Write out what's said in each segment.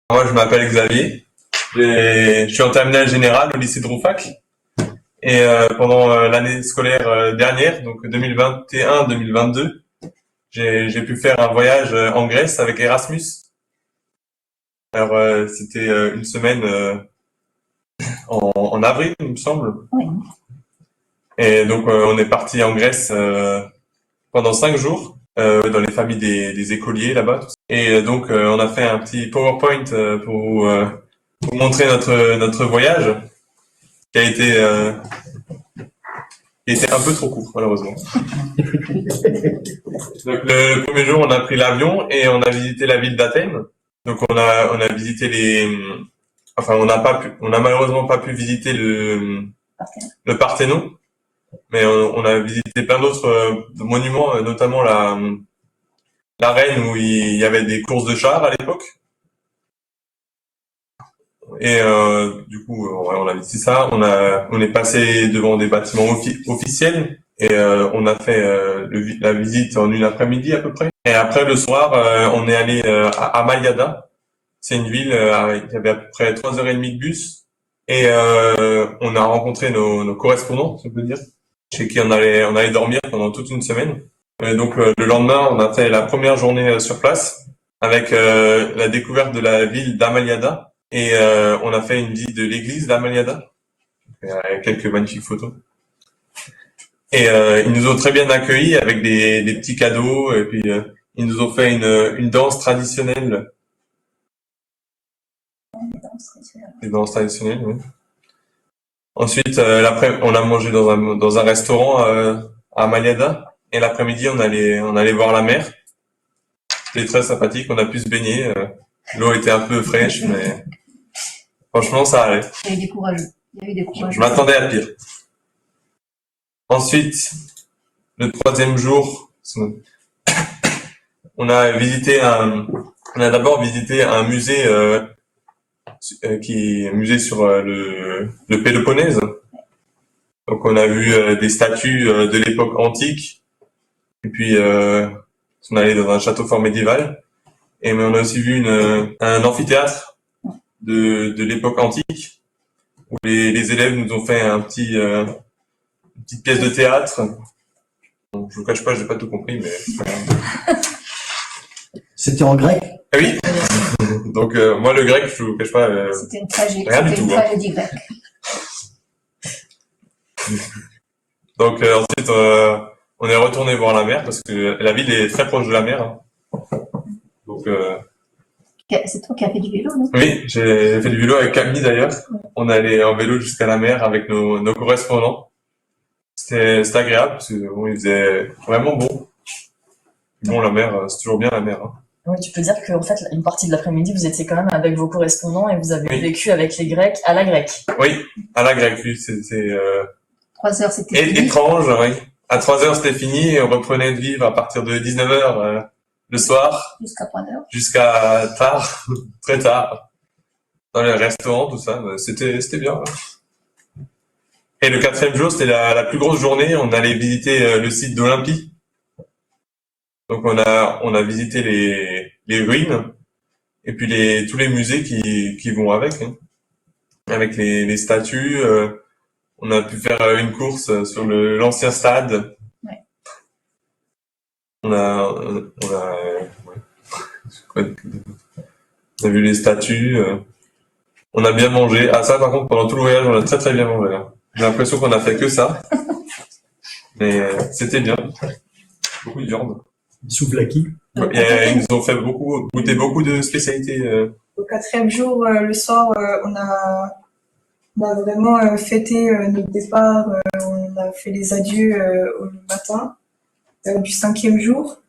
Moi, je m'appelle Xavier. Je suis en terminale générale au lycée de Rouffach. Et pendant l'année scolaire dernière, donc 2021-2022, j'ai pu faire un voyage en Grèce avec Erasmus. Alors, c'était une semaine en avril, il me semble. Oui. Et donc, on est parti en Grèce pendant 5 jours dans les familles des écoliers là-bas. Et donc, on a fait un petit PowerPoint pour montrer notre voyage qui a été un peu trop court, malheureusement. Donc, le premier jour, on a pris l'avion et on a visité la ville d'Athènes. Donc, on a visité on a malheureusement pas pu visiter le Parthénon, mais on a visité plein d'autres monuments, notamment l'arène où il y avait des courses de chars à l'époque. Et du coup, ouais, on a visité ça. On est passé devant des bâtiments officiels et on a fait la visite en une après-midi à peu près. Et après le soir, on est allé à Maliada. C'est une ville, il y avait à peu près 3h30 de bus. Et on a rencontré nos correspondants, si on peut dire, chez qui on allait dormir pendant toute une semaine. Et donc le lendemain, on a fait la première journée sur place avec la découverte de la ville d'Amaliada. Et on a fait une visite de l'église d'Amaliada, avec quelques magnifiques photos. Et ils nous ont très bien accueillis avec des petits cadeaux. Et puis ils nous ont fait une danse traditionnelle. Des danses traditionnelles, oui. Ensuite, on a mangé dans un restaurant à Amaliada. Et l'après-midi, on allait voir la mer. C'était très sympathique. On a pu se baigner. L'eau était un peu fraîche, mais franchement, ça allait. Il y a eu des courageux. Je m'attendais à pire. Ensuite, le troisième jour, on a d'abord visité un musée musée sur le Péloponnèse. Donc on a vu des statues de l'époque antique. Et puis on est allé dans un château fort médiéval. Mais on a aussi vu un amphithéâtre de l'époque antique où les élèves nous ont fait une petite pièce de théâtre. Donc, je vous cache pas, j'ai pas tout compris, mais c'est pas grave. C'était en grec? Ah oui. Donc moi le grec, je vous cache pas. C'était une tragédie. Rien du tout. Tragédie grecque. Donc ensuite on est retourné voir la mer parce que la ville est très proche de la mer. Hein. Donc c'est toi qui as fait du vélo, non? oui, j'ai fait du vélo avec Camille d'ailleurs. On allait en vélo jusqu'à la mer avec nos correspondants. C'était agréable parce que bon, il faisait vraiment beau. Bon, la mer, c'est toujours bien la mer. Hein. Oui, tu peux dire qu'en fait, une partie de l'après-midi, vous étiez quand même avec vos correspondants et vous avez vécu avec les Grecs à la grecque. Oui, à la grecque, oui, c'était 3 heures, c'était fini. Étrange, oui. À 3h, c'était fini et on reprenait de vivre à partir de 19h le soir. Jusqu'à 3h. Jusqu'à tard, très tard. Dans les restaurants, tout ça, c'était bien. Et le quatrième jour, c'était la plus grosse journée. On allait visiter le site d'Olympie. Donc on a visité les ruines et puis tous les musées qui vont avec, hein. Avec les statues. On a pu faire une course sur l'ancien stade. Ouais. On a vu les statues. On a bien mangé. Ah ça, par contre, pendant tout le voyage, on a très très bien mangé. Hein. J'ai l'impression qu'on a fait que ça, mais c'était bien. Beaucoup de viande. Souvlaki. Ils nous ont fait goûter beaucoup de spécialités. Au quatrième jour, le soir, on a vraiment fêté notre départ. On a fait les adieux au matin du 5e jour.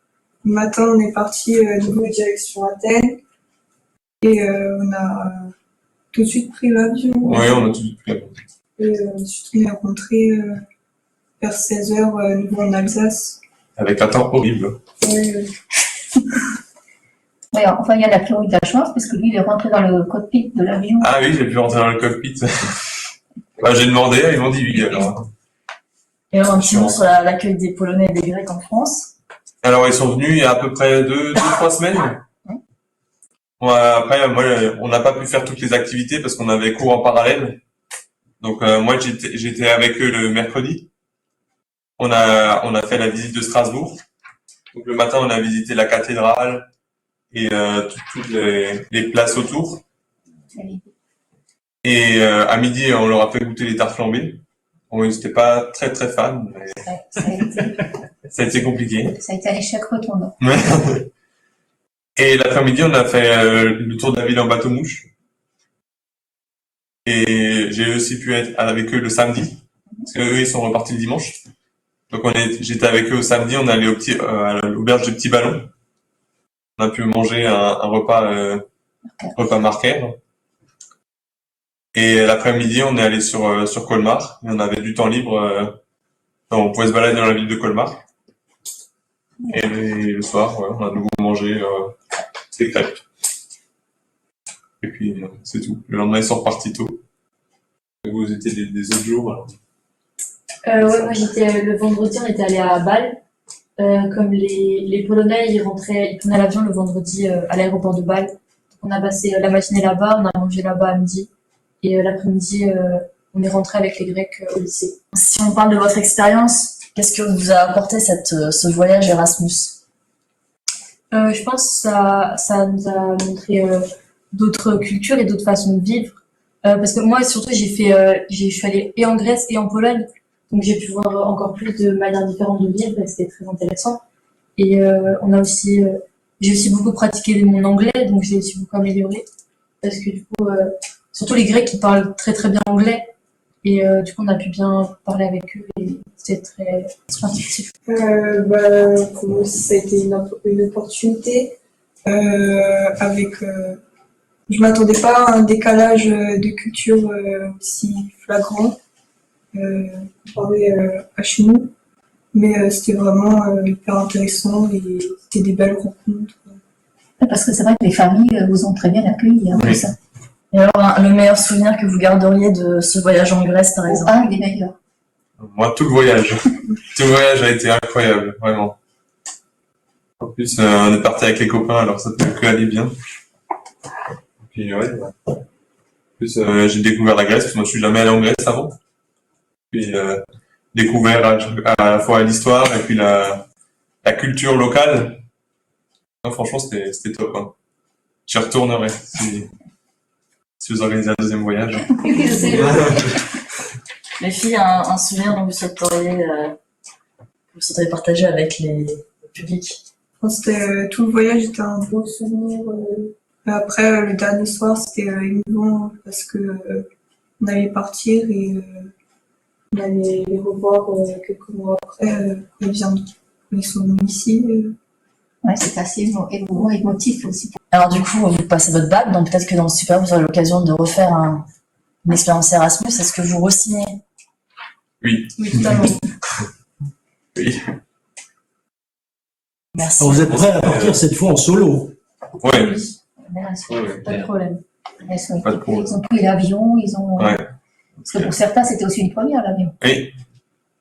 Le matin, on est parti nouveau direction Athènes et on a tout de suite pris l'avion. Oui, on a tout de suite pris l'avion. Et ensuite, on est rentré vers 16h nouveau en Alsace. Avec un temps horrible. Oui. Ouais, enfin, il y en a qui ont eu de la chance, parce que lui, il est rentré dans le cockpit de l'avion. Ah oui, j'ai pu rentrer dans le cockpit. Bah, j'ai demandé, ils m'ont dit oui. Alors. Et alors, un petit mot sur l'accueil des Polonais et des Grecs en France. Alors, ils sont venus il y a à peu près 2-3 semaines. Ouais, après, moi, on n'a pas pu faire toutes les activités parce qu'on avait cours en parallèle. Donc, moi, j'étais avec eux le mercredi. On a fait la visite de Strasbourg. Donc, le matin, on a visité la cathédrale et toutes les places autour. Et à midi, on leur a fait goûter les tartes flambées. Bon, ils n'étaient pas très très fans, mais ça a été compliqué. Ça a été un échec retournant. Et l'après-midi, on a fait le tour de la ville en bateau-mouche. Et j'ai aussi pu être avec eux le samedi, parce qu'eux, ils sont repartis le dimanche. Donc j'étais avec eux au samedi, on est allé à l'auberge du Petit Ballon. On a pu manger un repas marquaire. Et l'après-midi, on est allé sur Colmar. Et on avait du temps libre. On pouvait se balader dans la ville de Colmar. Et le soir, ouais, on a de nouveau mangé des crêpes. Et puis, c'est tout. Le lendemain, ils sont repartis tôt. Et vous étiez des autres jours, alors. Ouais, moi j'étais le vendredi, on était allé à Bâle. Comme les Polonais, ils prenaient l'avion le vendredi à l'aéroport de Bâle. Donc, on a passé la matinée là-bas, on a mangé là-bas à midi. Et l'après-midi, on est rentré avec les Grecs au lycée. Si on parle de votre expérience, qu'est-ce que vous a apporté ce voyage Erasmus? Je pense que ça nous a montré d'autres cultures et d'autres façons de vivre. Parce que moi, surtout, je suis allée et en Grèce et en Pologne. Donc, j'ai pu voir encore plus de manières différentes de vivre et c'était très intéressant. Et j'ai aussi beaucoup pratiqué mon anglais, donc j'ai aussi beaucoup amélioré. Parce que du coup, surtout les Grecs, ils parlent très très bien anglais. Et du coup, on a pu bien parler avec eux et c'était très instructif. Pour moi aussi, ça a été une opportunité. Je m'attendais pas à un décalage de culture aussi flagrant comparé à chez nous. Mais c'était vraiment hyper intéressant et c'était des belles rencontres. Parce que c'est vrai que les familles vous ont très bien accueillis. Hein, Oui. ça. Et alors, le meilleur souvenir que vous garderiez de ce voyage en Grèce, par exemple? Un des meilleurs. Moi, tout le voyage. Tout le voyage a été incroyable, vraiment. En plus, on est parti avec les copains, alors ça peut que aller bien. Et puis, ouais. En plus, j'ai découvert la Grèce, parce que moi, je suis jamais allé en Grèce avant. Puis, découvert à la fois l'histoire et puis la culture locale. Non, franchement, c'était top, hein. J'y retournerai si vous organisez un deuxième voyage. Je sais. Les filles, un souvenir dont vous souhaiteriez partager avec le public? Tout le voyage était un beau souvenir. Après, le dernier soir, c'était émouvant parce que on allait partir et on allait les revoir quelques mois après. Ils sont venus ici. Ouais, c'est assez émouvant et émotif aussi. Alors du coup, vous passez votre bac, donc peut-être que dans le super, vous aurez l'occasion de refaire une expérience Erasmus. Est-ce que vous re-signez? Oui. Oui, totalement. Oui. Merci. Alors, vous êtes prêts à partir cette fois en solo? Ouais. Ouais, Pas de problème. ils Pas de problème. ont pris l'avion, Ouais. Parce que pour certains, c'était aussi une première, l'avion. Oui.